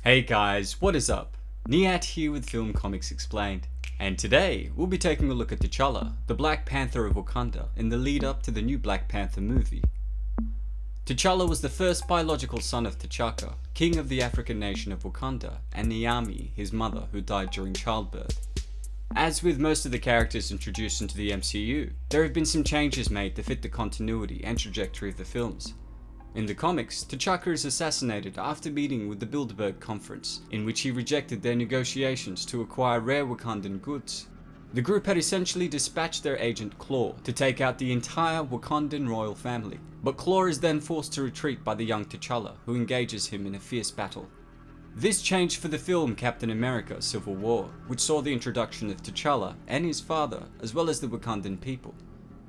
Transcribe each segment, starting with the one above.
Hey guys, what is up? Niyat here with Film Comics Explained, and today we'll be taking a look at T'Challa, the Black Panther of Wakanda, in the lead up to the new Black Panther movie. T'Challa was the first biological son of T'Chaka, king of the African nation of Wakanda, and Niamey, his mother, who died during childbirth. As with most of the characters introduced into the MCU, there have been some changes made to fit the continuity and trajectory of the films. In the comics, T'Chaka is assassinated after meeting with the Bilderberg Conference, in which he rejected their negotiations to acquire rare Wakandan goods. The group had essentially dispatched their agent Claw to take out the entire Wakandan royal family, but Claw is then forced to retreat by the young T'Challa, who engages him in a fierce battle. This changed for the film Captain America: Civil War, which saw the introduction of T'Challa and his father, as well as the Wakandan people.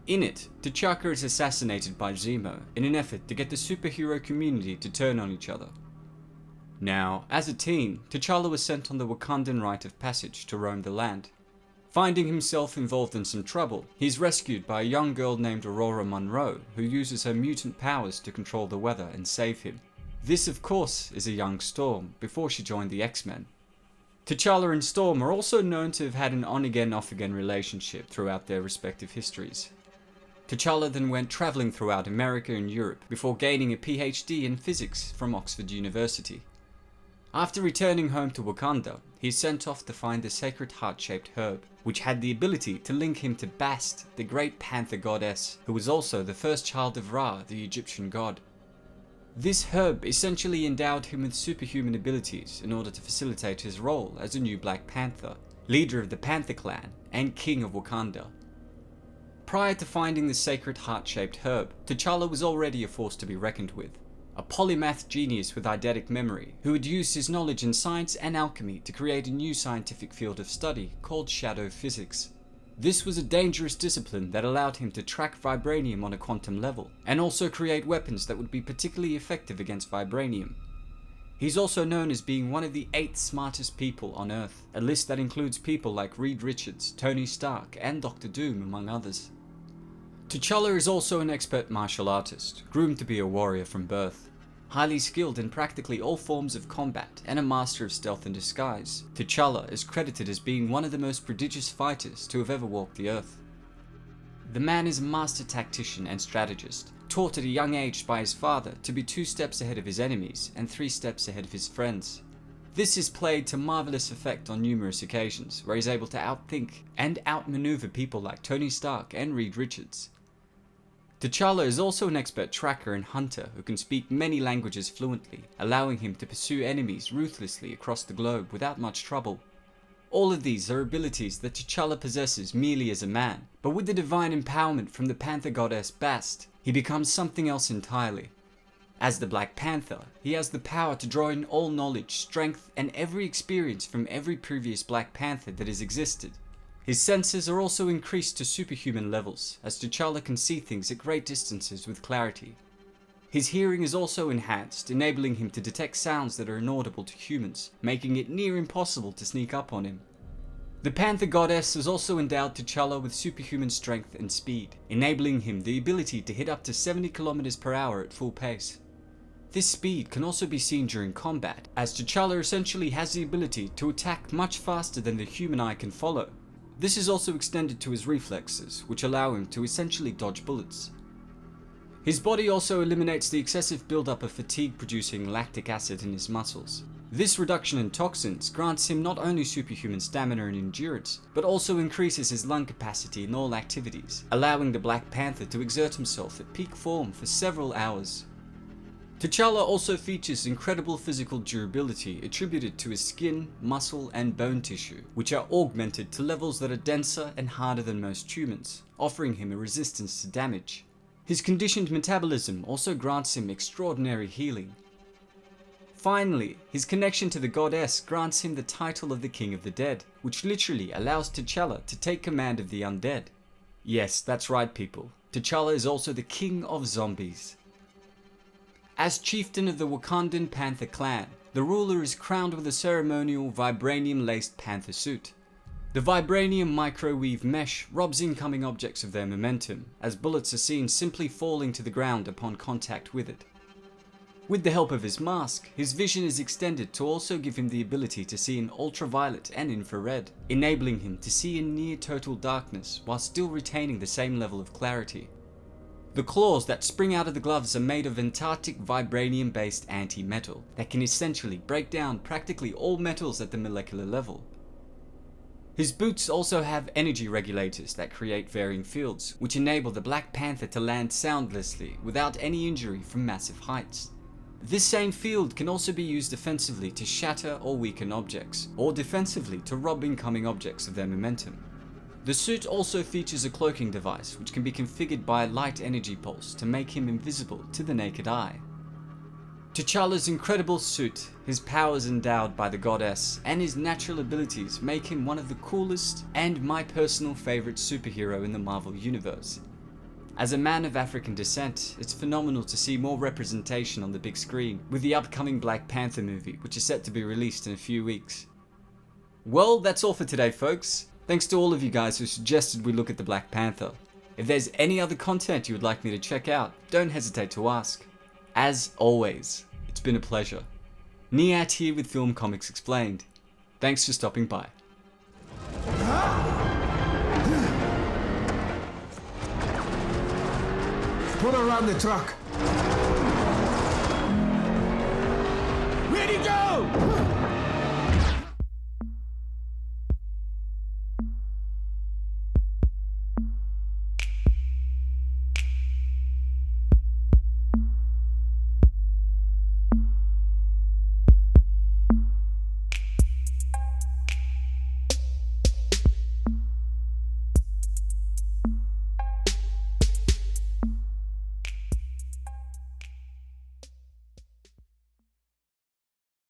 In it, T'Chaka is assassinated by Zemo in an effort to get the superhero community to turn on each other. Now, as a teen, T'Challa was sent on the Wakandan rite of passage to roam the land. Finding himself involved in some trouble, he's rescued by a young girl named Aurora Monroe, who uses her mutant powers to control the weather and save him. This, of course, is a young Storm, before she joined the X-Men. T'Challa and Storm are also known to have had an on-again, off-again relationship throughout their respective histories. T'Challa then went travelling throughout America and Europe before gaining a PhD in physics from Oxford University. After returning home to Wakanda, he is sent off to find the sacred heart-shaped herb, which had the ability to link him to Bast, the great Panther goddess, who was also the first child of Ra, the Egyptian god. This herb essentially endowed him with superhuman abilities in order to facilitate his role as a new Black Panther, leader of the Panther clan and King of Wakanda. Prior to finding the sacred heart-shaped herb, T'Challa was already a force to be reckoned with. A polymath genius with eidetic memory, who had used his knowledge in science and alchemy to create a new scientific field of study called shadow physics. This was a dangerous discipline that allowed him to track vibranium on a quantum level, and also create weapons that would be particularly effective against vibranium. He's also known as being one of the 8 smartest people on Earth, a list that includes people like Reed Richards, Tony Stark, and Dr. Doom, among others. T'Challa is also an expert martial artist, groomed to be a warrior from birth. Highly skilled in practically all forms of combat and a master of stealth and disguise, T'Challa is credited as being one of the most prodigious fighters to have ever walked the earth. The man is a master tactician and strategist, taught at a young age by his father to be 2 steps ahead of his enemies and 3 steps ahead of his friends. This is played to marvelous effect on numerous occasions, where he's able to outthink and outmaneuver people like Tony Stark and Reed Richards. T'Challa is also an expert tracker and hunter who can speak many languages fluently, allowing him to pursue enemies ruthlessly across the globe without much trouble. All of these are abilities that T'Challa possesses merely as a man, but with the divine empowerment from the Panther goddess Bast, he becomes something else entirely. As the Black Panther, he has the power to draw in all knowledge, strength, and every experience from every previous Black Panther that has existed. His senses are also increased to superhuman levels, as T'Challa can see things at great distances with clarity. His hearing is also enhanced, enabling him to detect sounds that are inaudible to humans, making it near impossible to sneak up on him. The Panther goddess has also endowed T'Challa with superhuman strength and speed, enabling him the ability to hit up to 70 km per hour at full pace. This speed can also be seen during combat, as T'Challa essentially has the ability to attack much faster than the human eye can follow. This is also extended to his reflexes, which allow him to essentially dodge bullets. His body also eliminates the excessive buildup of fatigue-producing lactic acid in his muscles. This reduction in toxins grants him not only superhuman stamina and endurance, but also increases his lung capacity in all activities, allowing the Black Panther to exert himself at peak form for several hours. T'Challa also features incredible physical durability attributed to his skin, muscle, and bone tissue, which are augmented to levels that are denser and harder than most humans, offering him a resistance to damage. His conditioned metabolism also grants him extraordinary healing. Finally, his connection to the goddess grants him the title of the King of the Dead, which literally allows T'Challa to take command of the undead. Yes, that's right people, T'Challa is also the King of Zombies. As chieftain of the Wakandan Panther clan, the ruler is crowned with a ceremonial vibranium-laced panther suit. The vibranium microwave mesh robs incoming objects of their momentum, as bullets are seen simply falling to the ground upon contact with it. With the help of his mask, his vision is extended to also give him the ability to see in ultraviolet and infrared, enabling him to see in near total darkness while still retaining the same level of clarity. The claws that spring out of the gloves are made of Antarctic vibranium-based anti-metal that can essentially break down practically all metals at the molecular level. His boots also have energy regulators that create varying fields, which enable the Black Panther to land soundlessly without any injury from massive heights. This same field can also be used offensively to shatter or weaken objects, or defensively to rob incoming objects of their momentum. The suit also features a cloaking device which can be configured by a light energy pulse to make him invisible to the naked eye. T'Challa's incredible suit, his powers endowed by the goddess, and his natural abilities make him one of the coolest and my personal favourite superhero in the Marvel Universe. As a man of African descent, it's phenomenal to see more representation on the big screen with the upcoming Black Panther movie, which is set to be released in a few weeks. Well, that's all for today, folks. Thanks to all of you guys who suggested we look at the Black Panther. If there's any other content you would like me to check out, don't hesitate to ask. As always, it's been a pleasure. Niyat here with Film Comics Explained. Thanks for stopping by. Put her on the truck. Ready, go!